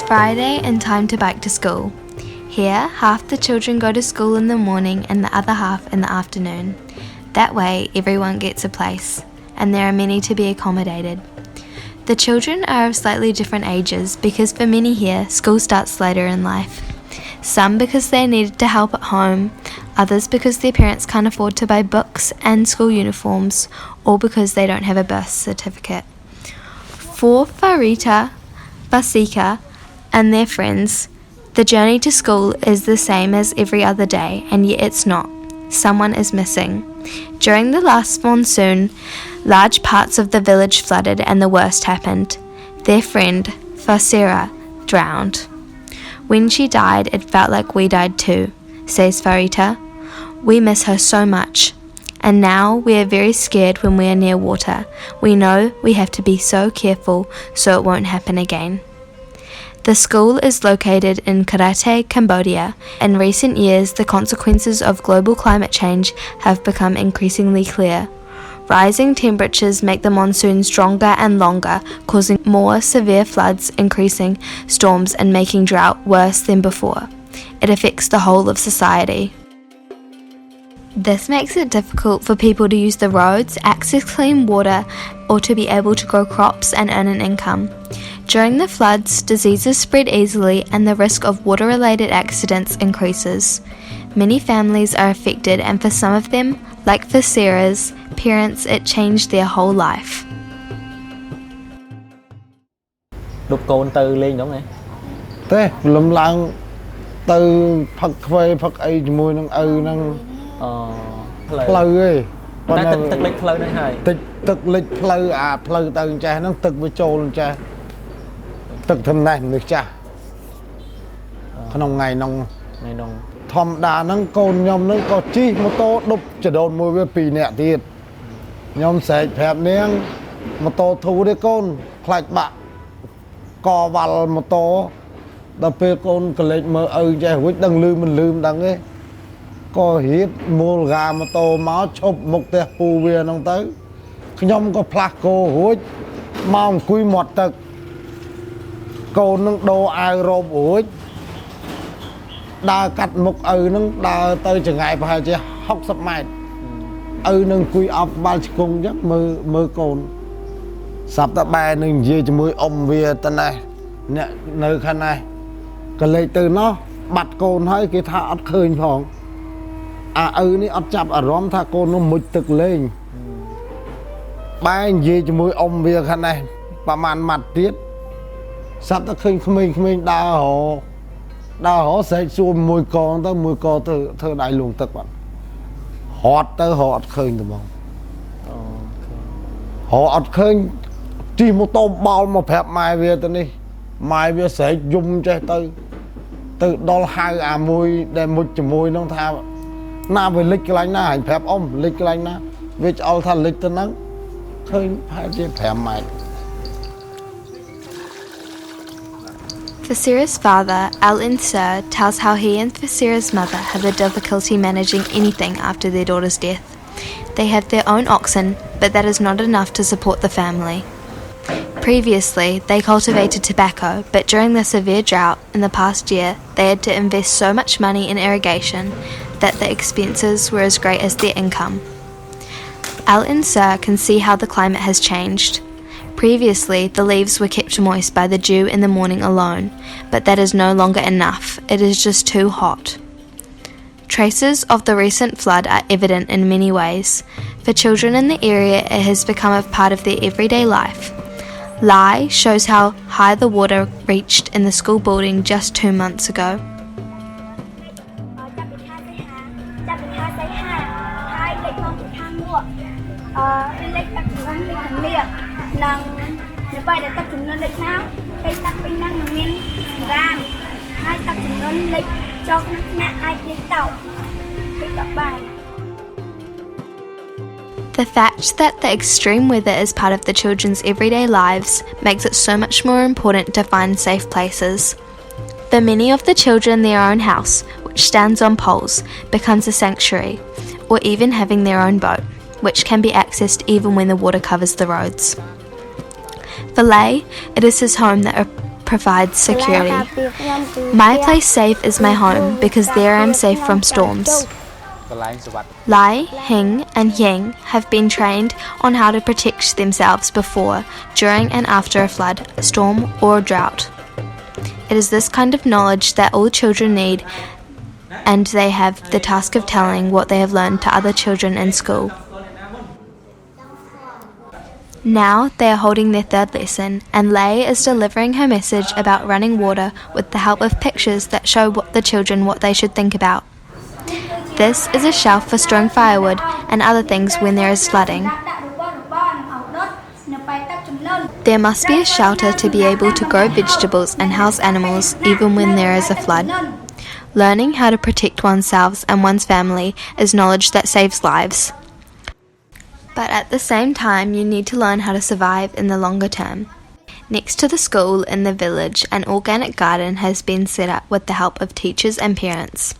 Friday and time to bike to school. Here, half the children go to school in the morning and the other half in the afternoon. That way, everyone gets a place, and there are many to be accommodated. The children are of slightly different ages because for many here, school starts later in life. Some because they needed to help at home, others because their parents can't afford to buy books and school uniforms, or because they don't have a birth certificate. For Farita, Vasika, and their friends, the journey to school is the same as every other day, and yet it's not. Someone is missing. During the last monsoon, large parts of the village flooded and the worst happened. Their friend, Fasira, drowned. When she died, it felt like we died too, says Farita. We miss her so much. And now we are very scared when we are near water. We know we have to be so careful so it won't happen again. The school is located in Karate, Cambodia. In recent years, the consequences of global climate change have become increasingly clear. Rising temperatures make the monsoon stronger and longer, causing more severe floods, increasing storms, and making drought worse than before. It affects the whole of society. This makes it difficult for people to use the roads, access clean water, or to be able to grow crops and earn an income. During the floods, diseases spread easily and the risk of water-related accidents increases. Many families are affected, and for some of them, like for Sarah's parents, it changed their whole life. Đục cồn từ lên đúng không? Thế, lùm lặng từ phật phê phật ấy mùi nâng nâng phơi ấy. Tức lịch phơi đây hay. Tức lịch phơi phơi từ cha nó tức với trôn cha. Tức thầm này được cha. Nông ngày nông thầm đà nâng cồn nhom nâng có chi mô tô đục chỉ đồn mùi với pì nẹ tiệt. Nhom sẽ phép niếng mô tô thu đấy côn khạch bạc co vào mô tô đập phê côn cơ lệch mơ cha huyết đăng lưm đăng ấy. Có hiếp mua gà mô tô máu chụp một tè phù bìa nông tới. Nhom có plak cô huyết mong quy một tực côn nâng đồ ai rộp huyết. Đa cắt một nâng đa tới chẳng ngại phải chứ học sắp mạch nâng quy ọc ba chỉ cung chắc mơ côn sắp ta bài nâng dì cho mùi ông về tân này nè nơi khăn này cái lấy từ nó bắt côn hơi cái thả ớt khơi phòng ní ớt chạp ở rõm thả côn nó mụt tực lên bài dì cho mùi ông về khăn này bà màn mặt tiết sắp ta khơi mình đa họ sẽ xuông mùi con tới mùi con thơ đại luôn tất bạn họ tới họ khơi được không họ khơi chỉ một tô bao mà phép mai về tới đi mai về sẽ dùng cho tới từ đó hai mùi để một chỉ mùi nó tha na về lịch cái lạnh na hành phép ông lịch cái lạnh na về cho thằng lịch tới nắng khơi phải chỉ phép mai. Fasira's father, Al-Insur, tells how he and Fasira's mother have the difficulty managing anything after their daughter's death. They have their own oxen, but that is not enough to support the family. Previously, they cultivated tobacco, but during the severe drought in the past year, they had to invest so much money in irrigation that the expenses were as great as their income. Al-Insur can see how the climate has changed. Previously, the leaves were kept moist by the dew in the morning alone, but that is no longer enough. It is just too hot. Traces of the recent flood are evident in many ways. For children in the area, it has become a part of their everyday life. Lai shows how high the water reached in the school building just 2 months ago. The fact that the extreme weather is part of the children's everyday lives makes it so much more important to find safe places. For many of the children, their own house, which stands on poles, becomes a sanctuary, or even having their own boat, which can be accessed even when the water covers the roads. For Lay, it is his home that provides security. My place safe is my home because there I am safe from storms. កន្លែងសុវត្ថិ Lai, Hing, and Yang have been trained on how to protect themselves before, during, and after a flood, storm, or a drought. It is this kind of knowledge that all children need, and they have the task of telling what they have learned to other children in school. Now they are holding their third lesson, and Lei is delivering her message about running water with the help of pictures that show the children what they should think about. This is a shelf for storing firewood and other things when there is flooding. There must be a shelter to be able to grow vegetables and house animals even when there is a flood. Learning how to protect oneself and one's family is knowledge that saves lives. But at the same time, you need to learn how to survive in the longer term. Next to the school in the village, an organic garden has been set up with the help of teachers and parents.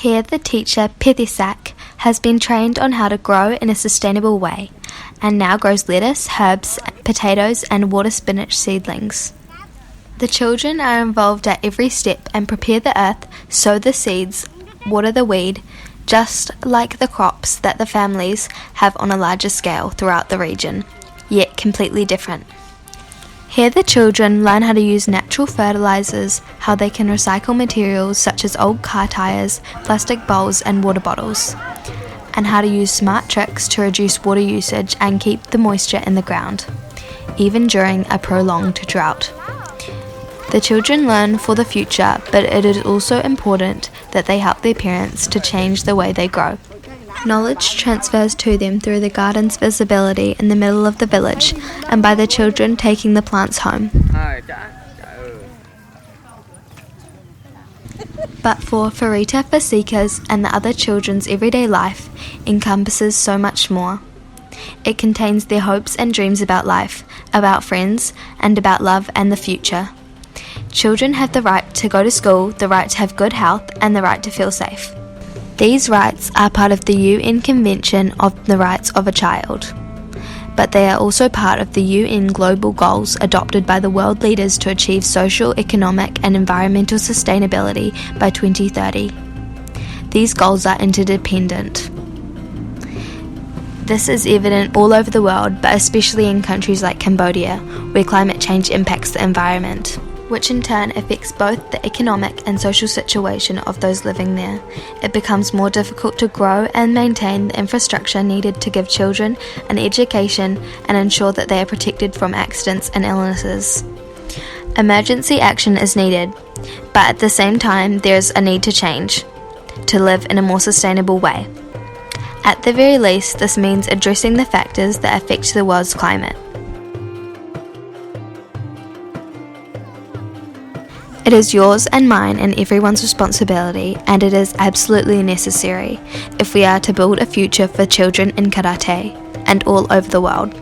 Here the teacher, Pethisak, has been trained on how to grow in a sustainable way, and now grows lettuce, herbs, potatoes and water spinach seedlings. The children are involved at every step and prepare the earth, sow the seeds, water the weed, just like the crops that the families have on a larger scale throughout the region, yet completely different. Here the children learn how to use natural fertilizers, how they can recycle materials such as old car tires, plastic bowls and water bottles, and how to use smart tricks to reduce water usage and keep the moisture in the ground, even during a prolonged drought. The children learn for the future, but it is also important that they help their parents to change the way they grow. Knowledge transfers to them through the garden's visibility in the middle of the village and by the children taking the plants home. But for Farita Fasikas and the other children's everyday life encompasses so much more. It contains their hopes and dreams about life, about friends, and about love and the future. Children have the right to go to school, the right to have good health, and the right to feel safe. These rights are part of the UN Convention of the Rights of a Child, but they are also part of the UN global goals adopted by the world leaders to achieve social, economic, and environmental sustainability by 2030. These goals are interdependent. This is evident all over the world, but especially in countries like Cambodia, where climate change impacts the environment, which in turn affects both the economic and social situation of those living there. It becomes more difficult to grow and maintain the infrastructure needed to give children an education and ensure that they are protected from accidents and illnesses. Emergency action is needed, but at the same time there is a need to change, to live in a more sustainable way. At the very least, this means addressing the factors that affect the world's climate. It is yours and mine and everyone's responsibility, and it is absolutely necessary if we are to build a future for children in Karate and all over the world.